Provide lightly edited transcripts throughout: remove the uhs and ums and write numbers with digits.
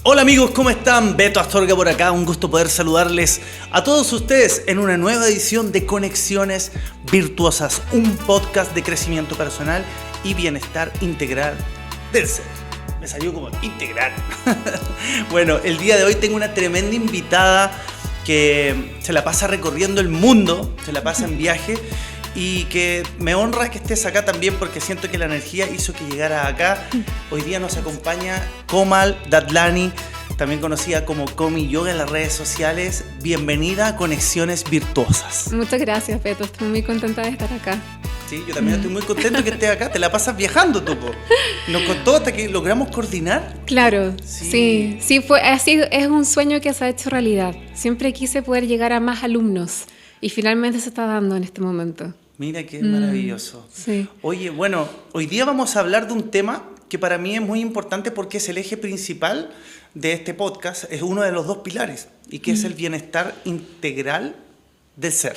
Hola amigos, ¿cómo están? Beto Astorga por acá, un gusto poder saludarles a todos ustedes en una nueva edición de Conexiones Virtuosas, un podcast de crecimiento personal y bienestar integral del ser. Me salió como integral. Bueno, el día de hoy tengo una tremenda invitada que se la pasa recorriendo el mundo, se la pasa en viaje y que me honra que estés acá también porque siento que la energía hizo que llegara acá. Hoy día nos acompaña Komal Dadlani, también conocida como Komi Yoga en las redes sociales. Bienvenida a Conexiones Virtuosas. Muchas gracias, Beto. Estoy muy contenta de estar acá. Sí, yo también estoy muy contento que estés acá. Te la pasas viajando, tú, po. Nos contó hasta que logramos coordinar. Claro, sí, fue así. Es un sueño que se ha hecho realidad. Siempre quise poder llegar a más alumnos y finalmente se está dando en este momento. Mira qué maravilloso. Sí. Oye, bueno, hoy día vamos a hablar de un tema que para mí es muy importante porque es el eje principal de este podcast, es uno de los dos pilares, y que es el bienestar integral del ser.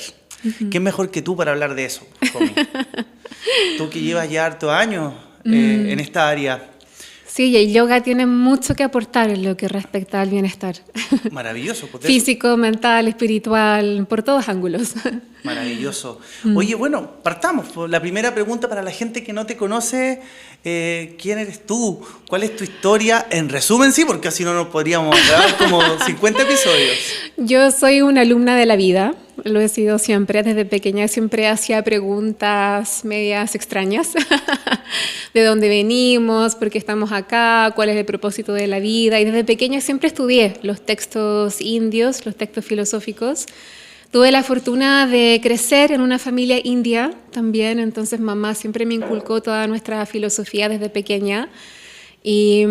¿Qué mejor que tú para hablar de eso, Komi? Tú que llevas ya hartos años en esta área. Sí, y el yoga tiene mucho que aportar en lo que respecta al bienestar. Maravilloso. Pues físico, mental, espiritual, por todos ángulos. Maravilloso. Oye, bueno, partamos. La primera pregunta para la gente que no te conoce, ¿quién eres tú? ¿Cuál es tu historia? En resumen, sí, porque así no nos podríamos grabar como 50 episodios. Yo soy una alumna de la vida, lo he sido siempre. Desde pequeña siempre hacía preguntas medias extrañas. ¿De dónde venimos? ¿Por qué estamos acá? ¿Cuál es el propósito de la vida? Y desde pequeña siempre estudié los textos indios, los textos filosóficos. Tuve la fortuna de crecer en una familia india también, entonces mamá siempre me inculcó toda nuestra filosofía desde pequeña. Y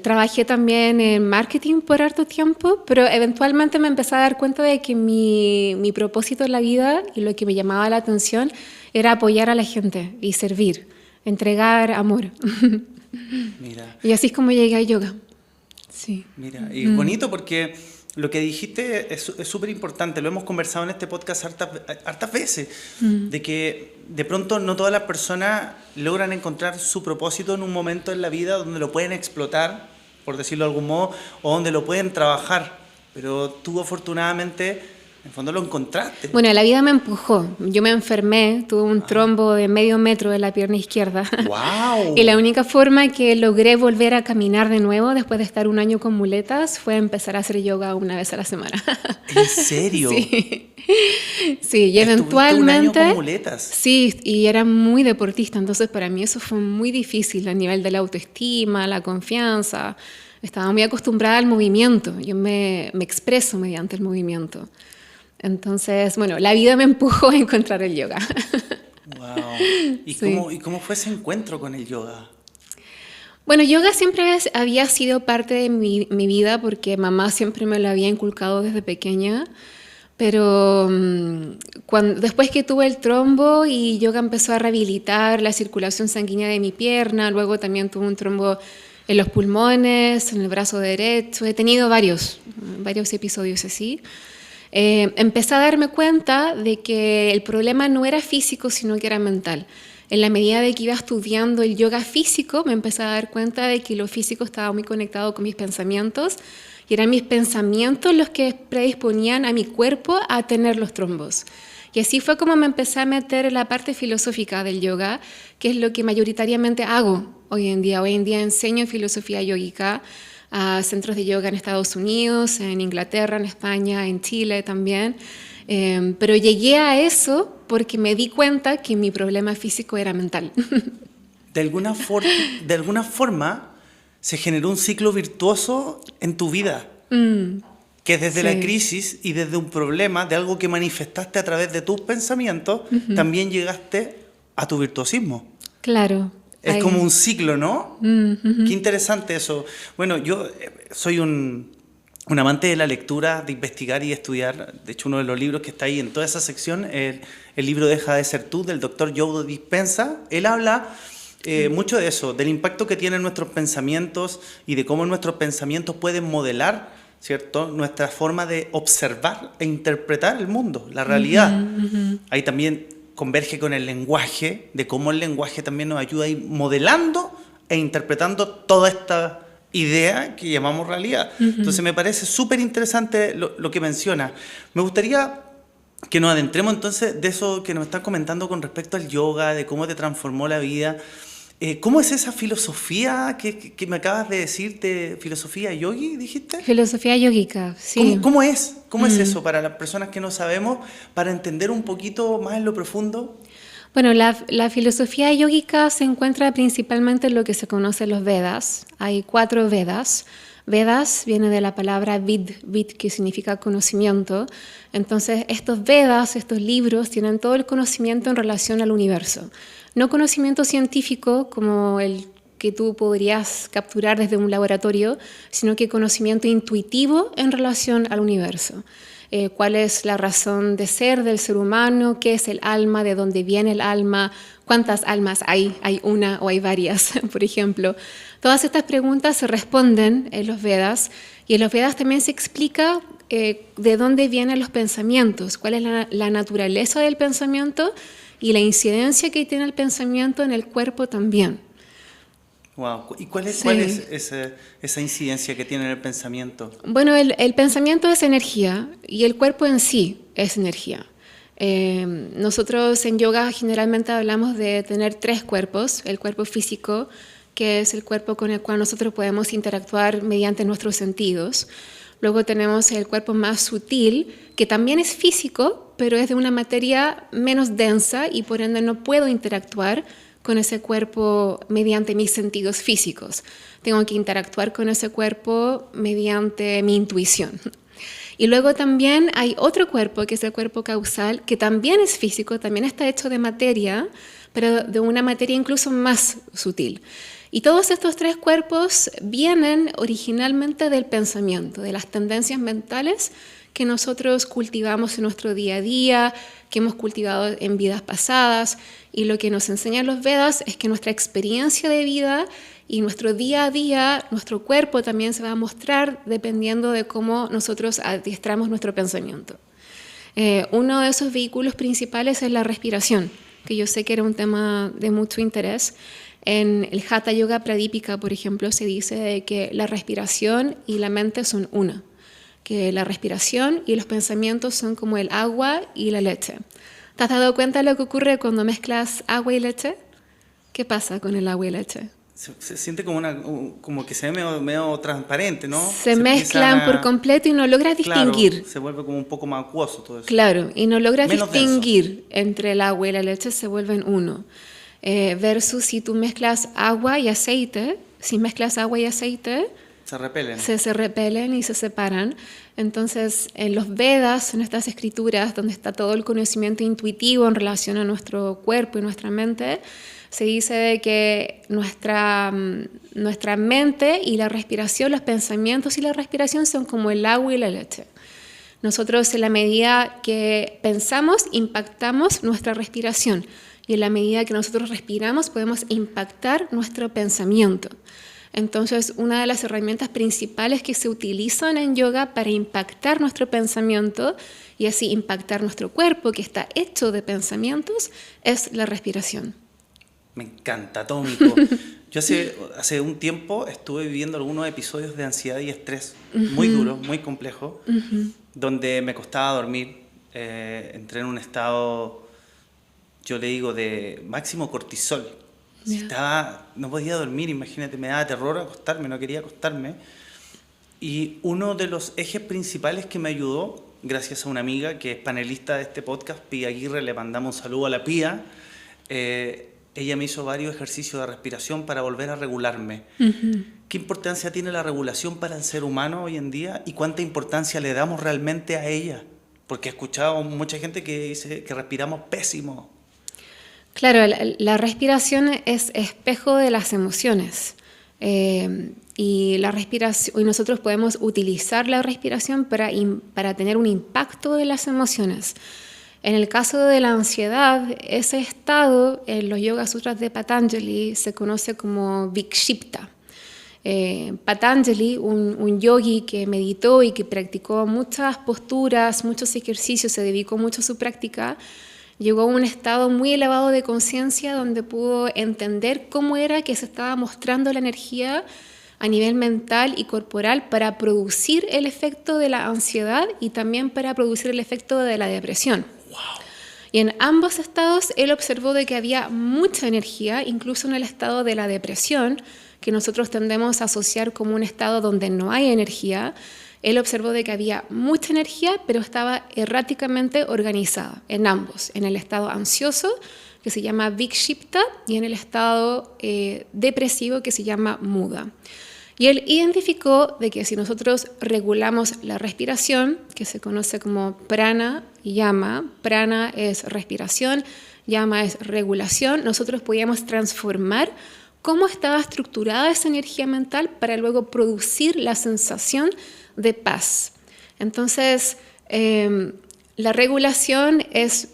trabajé también en marketing por harto tiempo, pero eventualmente me empecé a dar cuenta de que mi propósito en la vida y lo que me llamaba la atención era apoyar a la gente y servir, entregar amor. Mira. Y así es como llegué a yoga. Sí. Mira, y bonito porque lo que dijiste es súper importante, lo hemos conversado en este podcast hartas veces, de que de pronto no todas las personas logran encontrar su propósito en un momento en la vida donde lo pueden explotar, por decirlo de algún modo, o donde lo pueden trabajar, pero tú afortunadamente en el fondo lo encontraste. Bueno, la vida me empujó. Yo me enfermé, tuve un trombo de medio metro de la pierna izquierda. ¡Wow! Y la única forma que logré volver a caminar de nuevo después de estar un año con muletas fue empezar a hacer yoga una vez a la semana. ¿En serio? Sí. Sí, y eventualmente... un año con muletas. Sí, y era muy deportista, entonces para mí eso fue muy difícil a nivel de la autoestima, la confianza. Estaba muy acostumbrada al movimiento. Yo me expreso mediante el movimiento. Entonces, bueno, la vida me empujó a encontrar el yoga. Wow. ¿Y, Sí. cómo fue ese encuentro con el yoga? Bueno, yoga siempre había sido parte de mi vida porque mamá siempre me lo había inculcado desde pequeña. Pero después que tuve el trombo y yoga empezó a rehabilitar la circulación sanguínea de mi pierna, luego también tuve un trombo en los pulmones, en el brazo derecho. He tenido varios episodios así. Empecé a darme cuenta de que el problema no era físico, sino que era mental. En la medida de que iba estudiando el yoga físico, me empecé a dar cuenta de que lo físico estaba muy conectado con mis pensamientos, y eran mis pensamientos los que predisponían a mi cuerpo a tener los trombos. Y así fue como me empecé a meter en la parte filosófica del yoga, que es lo que mayoritariamente hago hoy en día. Hoy en día enseño filosofía yógica a centros de yoga en Estados Unidos, en Inglaterra, en España, en Chile también. Pero llegué a eso porque me di cuenta que mi problema físico era mental. De alguna forma se generó un ciclo virtuoso en tu vida, que desde la crisis y desde un problema, de algo que manifestaste a través de tus pensamientos, también llegaste a tu virtuosismo. Claro. Es Ahí. como un ciclo, ¿no? Qué interesante eso. Bueno, yo soy un amante de la lectura, de investigar y estudiar. De hecho, uno de los libros que está ahí en toda esa sección, el libro Deja de ser tú, del doctor Joe Dispenza. Él habla mucho de eso, del impacto que tienen nuestros pensamientos y de cómo nuestros pensamientos pueden modelar, ¿cierto?, nuestra forma de observar e interpretar el mundo, la realidad. Ahí también converge con el lenguaje, de cómo el lenguaje también nos ayuda a ir modelando e interpretando toda esta idea que llamamos realidad. Entonces me parece súper interesante lo que menciona. Me gustaría que nos adentremos entonces de eso que nos están comentando con respecto al yoga, de cómo te transformó la vida. ¿Cómo es esa filosofía que me acabas de decir, de filosofía yogi, dijiste? Filosofía yógica, sí. ¿Cómo es? ¿Cómo es eso para las personas que no sabemos, para entender un poquito más en lo profundo? Bueno, la filosofía yógica se encuentra principalmente en lo que se conoce los Vedas. Hay 4 Vedas. Vedas viene de la palabra vid que significa conocimiento. Entonces, estos Vedas, estos libros, tienen todo el conocimiento en relación al universo. No conocimiento científico como el que tú podrías capturar desde un laboratorio, sino que conocimiento intuitivo en relación al universo. Cuál es la razón de ser del ser humano, qué es el alma, de dónde viene el alma, cuántas almas hay una o hay varias, por ejemplo. Todas estas preguntas se responden en los Vedas, y en los Vedas también se explica de dónde vienen los pensamientos, cuál es la naturaleza del pensamiento y la incidencia que tiene el pensamiento en el cuerpo también. Wow. ¿Y cuál es esa incidencia que tiene en el pensamiento? Bueno, el pensamiento es energía y el cuerpo en sí es energía. Nosotros en yoga generalmente hablamos de tener 3 cuerpos: el cuerpo físico, que es el cuerpo con el cual nosotros podemos interactuar mediante nuestros sentidos. Luego tenemos el cuerpo más sutil, que también es físico, pero es de una materia menos densa y por ende no puedo interactuar con ese cuerpo mediante mis sentidos físicos. Tengo que interactuar con ese cuerpo mediante mi intuición. Y luego también hay otro cuerpo, que es el cuerpo causal, que también es físico, también está hecho de materia, pero de una materia incluso más sutil. Y todos estos 3 cuerpos vienen originalmente del pensamiento, de las tendencias mentales que nosotros cultivamos en nuestro día a día, que hemos cultivado en vidas pasadas, y lo que nos enseñan los Vedas es que nuestra experiencia de vida y nuestro día a día, nuestro cuerpo también se va a mostrar dependiendo de cómo nosotros adiestramos nuestro pensamiento. Uno de esos vehículos principales es la respiración, que yo sé que era un tema de mucho interés. En el Hatha Yoga Pradipika, por ejemplo, se dice de que la respiración y la mente son una, que la respiración y los pensamientos son como el agua y la leche. ¿Te has dado cuenta de lo que ocurre cuando mezclas agua y leche? ¿Qué pasa con el agua y leche? Se siente como que se ve medio transparente, ¿no? Se mezclan por completo y no logras distinguir. Claro, se vuelve como un poco más acuoso todo eso. Claro, y no logras menos distinguir denso. Entre el agua y la leche, se vuelven uno. Versus si tú mezclas agua y aceite, se repelen. Se repelen y se separan. Entonces, en los Vedas, en estas escrituras donde está todo el conocimiento intuitivo en relación a nuestro cuerpo y nuestra mente, se dice de que nuestra mente y la respiración, los pensamientos y la respiración son como el agua y la leche. Nosotros, en la medida que pensamos, impactamos nuestra respiración, y en la medida que nosotros respiramos podemos impactar nuestro pensamiento. Entonces, una de las herramientas principales que se utilizan en yoga para impactar nuestro pensamiento y así impactar nuestro cuerpo, que está hecho de pensamientos, es la respiración. Me encanta, Tómico. Yo hace un tiempo estuve viviendo algunos episodios de ansiedad y estrés muy duros, muy complejos, donde me costaba dormir. Entré en un estado, yo le digo, de máximo cortisol. No podía dormir, imagínate, me daba terror acostarme, no quería acostarme. Y uno de los ejes principales que me ayudó, gracias a una amiga que es panelista de este podcast, Pía Aguirre, le mandamos un saludo a la Pía. Ella me hizo varios ejercicios de respiración para volver a regularme. ¿Qué importancia tiene la regulación para el ser humano hoy en día y cuánta importancia le damos realmente a ella? Porque he escuchado mucha gente que dice que respiramos pésimo. Claro, la respiración es espejo de las emociones. Y la respiración, y nosotros podemos utilizar la respiración para tener un impacto de las emociones. En el caso de la ansiedad, ese estado en los Yoga Sutras de Patanjali se conoce como Vikshipta. Patanjali, un yogi que meditó y que practicó muchas posturas, muchos ejercicios, se dedicó mucho a su práctica, llegó a un estado muy elevado de conciencia donde pudo entender cómo era que se estaba mostrando la energía a nivel mental y corporal para producir el efecto de la ansiedad y también para producir el efecto de la depresión. Wow. Y en ambos estados él observó de que había mucha energía, incluso en el estado de la depresión, que nosotros tendemos a asociar como un estado donde no hay energía. Él observó de que había mucha energía, pero estaba erráticamente organizada en ambos, en el estado ansioso, que se llama vikshipta, y en el estado depresivo, que se llama muda. Y él identificó de que si nosotros regulamos la respiración, que se conoce como prana y yama, prana es respiración, yama es regulación, nosotros podíamos transformar cómo estaba estructurada esa energía mental para luego producir la sensación de paz. Entonces, la regulación es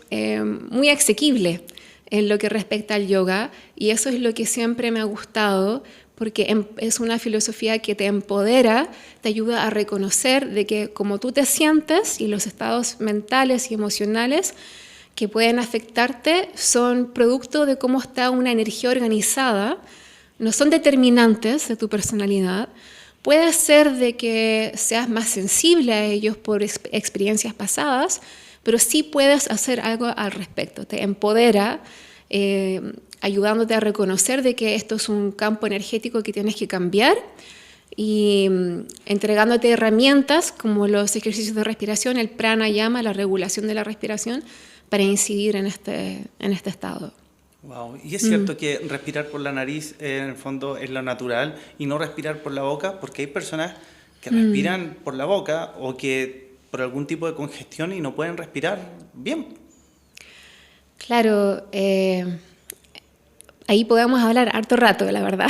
muy asequible en lo que respecta al yoga, y eso es lo que siempre me ha gustado, porque es una filosofía que te empodera, te ayuda a reconocer de que como tú te sientes y los estados mentales y emocionales que pueden afectarte son producto de cómo está una energía organizada, no son determinantes de tu personalidad. Puede ser de que seas más sensible a ellos por experiencias pasadas, pero sí puedes hacer algo al respecto. Te empodera, ayudándote a reconocer de que esto es un campo energético que tienes que cambiar y entregándote herramientas como los ejercicios de respiración, el pranayama, la regulación de la respiración, para incidir en este estado. Wow. ¿Y es cierto que respirar por la nariz en el fondo es lo natural y no respirar por la boca? Porque hay personas que respiran por la boca o que por algún tipo de congestión y no pueden respirar bien. Claro, ahí podemos hablar harto rato, la verdad.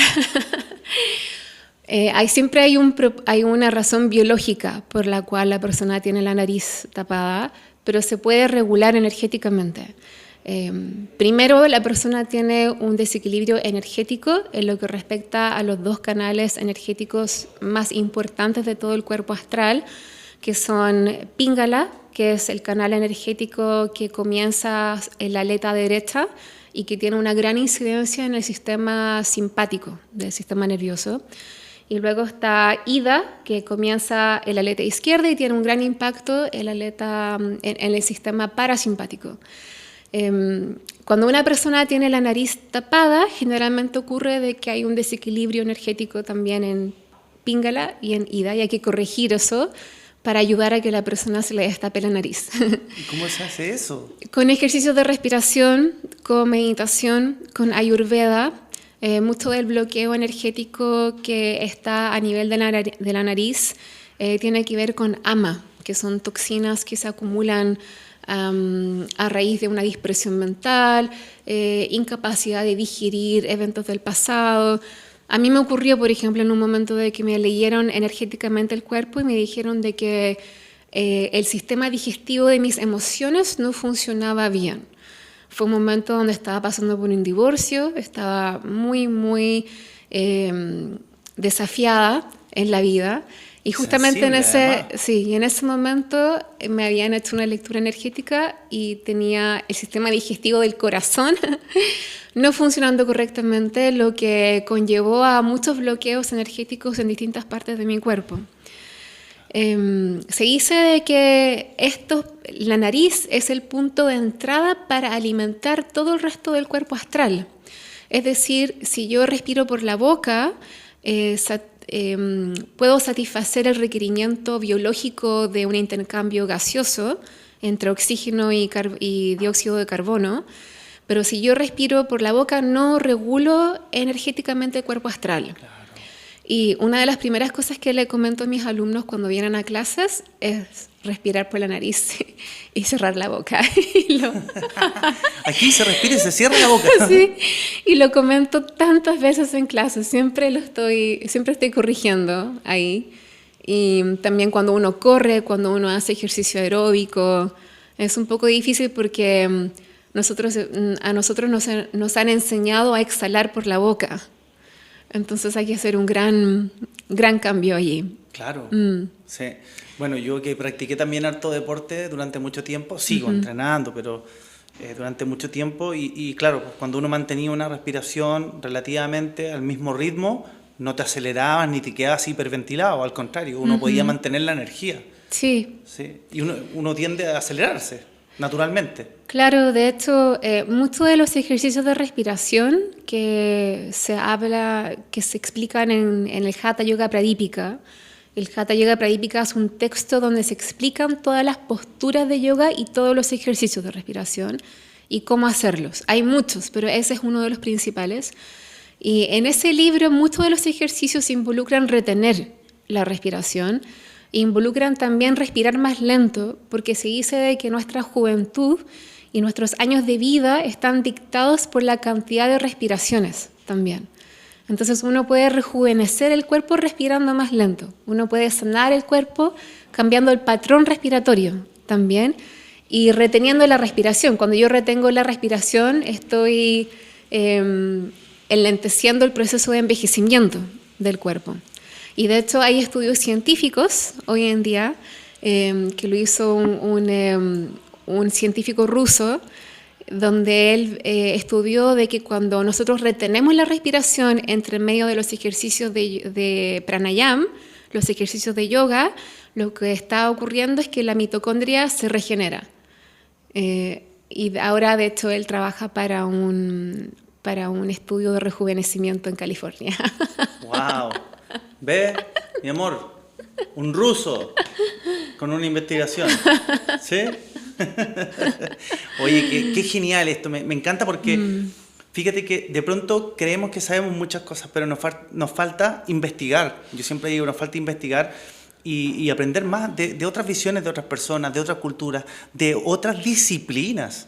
Siempre hay una razón biológica por la cual la persona tiene la nariz tapada, pero se puede regular energéticamente. Primero, la persona tiene un desequilibrio energético en lo que respecta a los dos canales energéticos más importantes de todo el cuerpo astral, que son Pingala, que es el canal energético que comienza en la aleta derecha y que tiene una gran incidencia en el sistema simpático del sistema nervioso. Y luego está Ida, que comienza en la aleta izquierda y tiene un gran impacto en el sistema parasimpático. Cuando una persona tiene la nariz tapada, generalmente ocurre de que hay un desequilibrio energético también en Pingala y en Ida, y hay que corregir eso para ayudar a que la persona se le destape la nariz. ¿Y cómo se hace eso? Con ejercicios de respiración, con meditación, con ayurveda. Mucho del bloqueo energético que está a nivel de la nariz tiene que ver con ama, que son toxinas que se acumulan a raíz de una dispersión mental, incapacidad de digerir eventos del pasado. A mí me ocurrió, por ejemplo, en un momento de que me leyeron energéticamente el cuerpo y me dijeron de que el sistema digestivo de mis emociones no funcionaba bien. Fue un momento donde estaba pasando por un divorcio, estaba muy, muy desafiada en la vida. Y justamente en ese momento me habían hecho una lectura energética y tenía el sistema digestivo del corazón no funcionando correctamente, lo que conllevó a muchos bloqueos energéticos en distintas partes de mi cuerpo. Se dice de que la nariz es el punto de entrada para alimentar todo el resto del cuerpo astral. Es decir, si yo respiro por la boca, puedo satisfacer el requerimiento biológico de un intercambio gaseoso entre oxígeno y dióxido de carbono, pero si yo respiro por la boca no regulo energéticamente el cuerpo astral. Claro. Y una de las primeras cosas que le comento a mis alumnos cuando vienen a clases es respirar por la nariz y cerrar la boca. Aquí se respira y se cierra la boca. Sí, y lo comento tantas veces en clases, siempre estoy corrigiendo ahí. Y también cuando uno corre, cuando uno hace ejercicio aeróbico, es un poco difícil porque a nosotros nos han enseñado a exhalar por la boca. Entonces hay que hacer un gran cambio allí. Claro, sí. Bueno, yo que practiqué también harto deporte durante mucho tiempo, sigo entrenando, pero durante mucho tiempo y claro, cuando uno mantenía una respiración relativamente al mismo ritmo, no te acelerabas ni te quedabas hiperventilado, al contrario, uno podía mantener la energía. Sí. ¿Sí? Y uno tiende a acelerarse, naturalmente. Claro, de hecho, muchos de los ejercicios de respiración que se explican en el Hatha Yoga Pradipika. El Hatha Yoga Pradipika es un texto donde se explican todas las posturas de yoga y todos los ejercicios de respiración y cómo hacerlos. Hay muchos, pero ese es uno de los principales. Y en ese libro muchos de los ejercicios involucran retener la respiración, involucran también respirar más lento, porque se dice de que nuestra juventud y nuestros años de vida están dictados por la cantidad de respiraciones también. Entonces uno puede rejuvenecer el cuerpo respirando más lento, uno puede sanar el cuerpo cambiando el patrón respiratorio también y reteniendo la respiración. Cuando yo retengo la respiración estoy enlenteciendo el proceso de envejecimiento del cuerpo. Y de hecho hay estudios científicos hoy en día que lo hizo un científico ruso, donde él estudió de que cuando nosotros retenemos la respiración entre medio de los ejercicios de pranayama, los ejercicios de yoga, lo que está ocurriendo es que la mitocondria se regenera. Y ahora, de hecho, él trabaja para un estudio de rejuvenecimiento en California. ¡Wow! ¿Ve, mi amor? Un ruso con una investigación. ¿Sí? Oye, qué genial esto. Me encanta porque fíjate que de pronto creemos que sabemos muchas cosas, pero nos falta investigar. Yo siempre digo, nos falta investigar y aprender más de otras visiones de otras personas, de otras culturas, de otras disciplinas,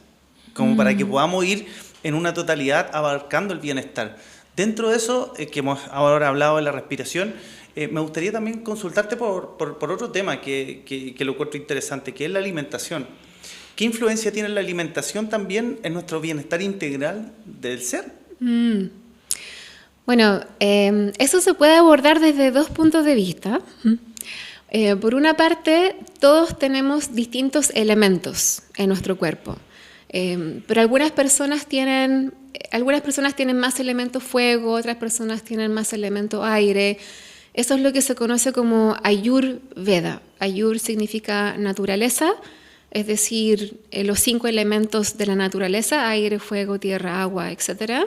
como para que podamos ir en una totalidad abarcando el bienestar. Dentro de eso, que hemos ahora hablado de la respiración, me gustaría también consultarte por otro tema que lo encuentro interesante, que es la alimentación. ¿Qué influencia tiene la alimentación también en nuestro bienestar integral del ser? Bueno, eso se puede abordar desde dos puntos de vista. Por una parte, todos tenemos distintos elementos en nuestro cuerpo, pero algunas personas tienen más elemento fuego, otras personas tienen más elemento aire. Eso es lo que se conoce como Ayurveda. Ayur significa naturaleza, es decir, los 5 elementos de la naturaleza, aire, fuego, tierra, agua, etc.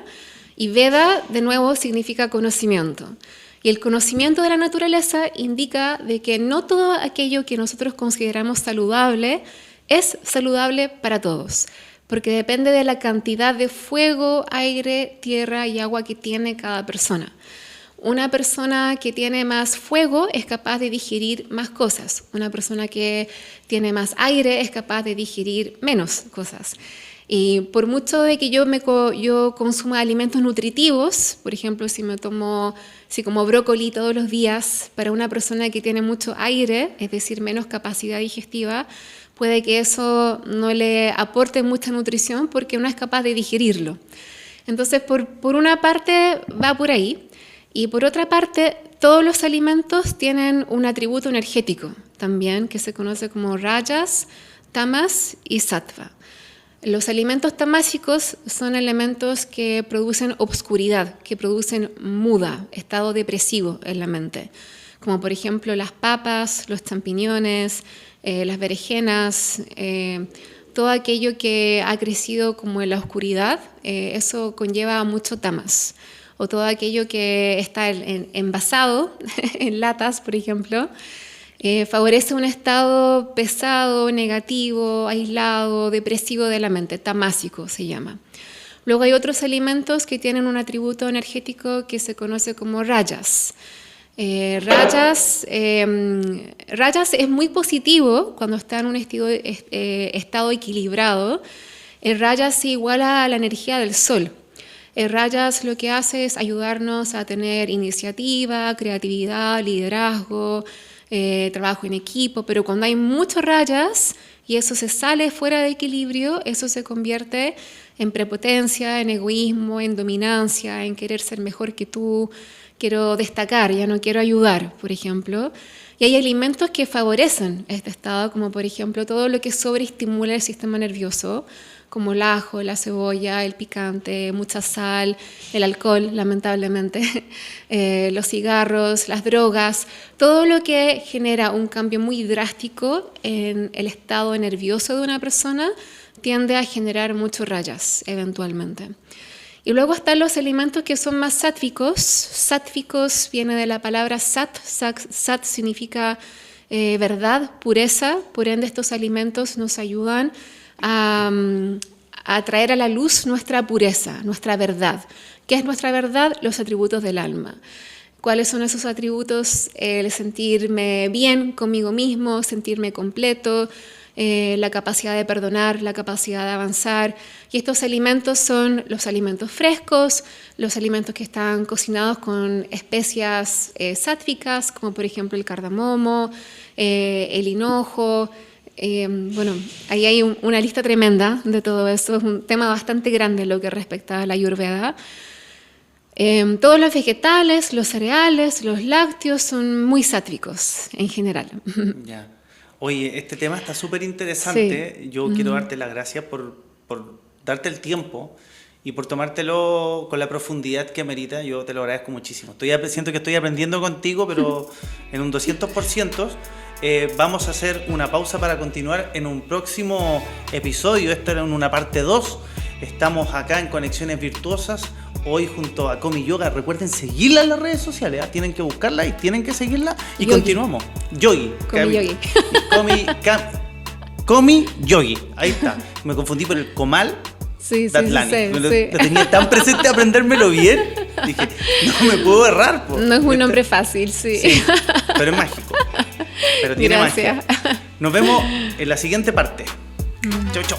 Y Veda, de nuevo, significa conocimiento. Y el conocimiento de la naturaleza indica de que no todo aquello que nosotros consideramos saludable es saludable para todos, porque depende de la cantidad de fuego, aire, tierra y agua que tiene cada persona. Una persona que tiene más fuego es capaz de digerir más cosas. Una persona que tiene más aire es capaz de digerir menos cosas. Y por mucho de que yo consuma alimentos nutritivos, por ejemplo, si como brócoli todos los días, para una persona que tiene mucho aire, es decir, menos capacidad digestiva, puede que eso no le aporte mucha nutrición porque no es capaz de digerirlo. Entonces, por una parte va por ahí. Y por otra parte, todos los alimentos tienen un atributo energético también, que se conoce como rajas, tamas y sattva. Los alimentos tamásicos son elementos que producen obscuridad, que producen muda, estado depresivo en la mente, como por ejemplo las papas, los champiñones, las berenjenas, todo aquello que ha crecido como en la oscuridad, eso conlleva mucho tamas. O todo aquello que está envasado en latas, por ejemplo, favorece un estado pesado, negativo, aislado, depresivo de la mente, tamásico se llama. Luego hay otros alimentos que tienen un atributo energético que se conoce como rajas. Rajas es muy positivo cuando está en un estado equilibrado. El rajas se iguala a la energía del sol. Rajas lo que hace es ayudarnos a tener iniciativa, creatividad, liderazgo, trabajo en equipo, pero cuando hay muchos rajas y eso se sale fuera de equilibrio, eso se convierte en prepotencia, en egoísmo, en dominancia, en querer ser mejor que tú, quiero destacar, ya no quiero ayudar, por ejemplo. Y hay alimentos que favorecen este estado, como por ejemplo todo lo que sobreestimula el sistema nervioso, como el ajo, la cebolla, el picante, mucha sal, el alcohol, lamentablemente, los cigarros, las drogas, todo lo que genera un cambio muy drástico en el estado nervioso de una persona tiende a generar muchos rayas eventualmente. Y luego están los alimentos que son más sáttvicos. Sáttvicos viene de la palabra sat. Sat significa verdad, pureza. Por ende, estos alimentos nos ayudan a traer a la luz nuestra pureza, nuestra verdad. ¿Qué es nuestra verdad? Los atributos del alma. ¿Cuáles son esos atributos? El sentirme bien conmigo mismo, sentirme completo, la capacidad de perdonar, la capacidad de avanzar. Y estos alimentos son los alimentos frescos, los alimentos que están cocinados con especias sáttvicas, como por ejemplo el cardamomo, el hinojo. Bueno, ahí hay una lista tremenda de todo eso. Es un tema bastante grande lo que respecta a la Ayurveda. Todos los vegetales, los cereales, los lácteos son muy sátvicos en general. Ya. Oye, este tema está súper interesante. Sí. Yo quiero darte las gracias por darte el tiempo y por tomártelo con la profundidad que amerita. Yo te lo agradezco muchísimo. Siento que estoy aprendiendo contigo, pero en un 200%. Vamos a hacer una pausa para continuar en un próximo episodio. Esto era en una parte 2. Estamos acá en Conexiones Virtuosas. Hoy junto a Comi Yoga. Recuerden seguirla en las redes sociales, ¿eh? Tienen que buscarla y tienen que seguirla. Y Yogi. Continuamos. Yogi. Comi Yogi. Comi Yogi. Ahí está. Me confundí por el Comal. Sí. Lo tenía tan presente aprendérmelo bien. Dije, no me puedo errar. No es un nombre fácil, sí. Pero es mágico. Pero tiene Gracias. magia. Nos vemos en la siguiente parte. Chau, chau.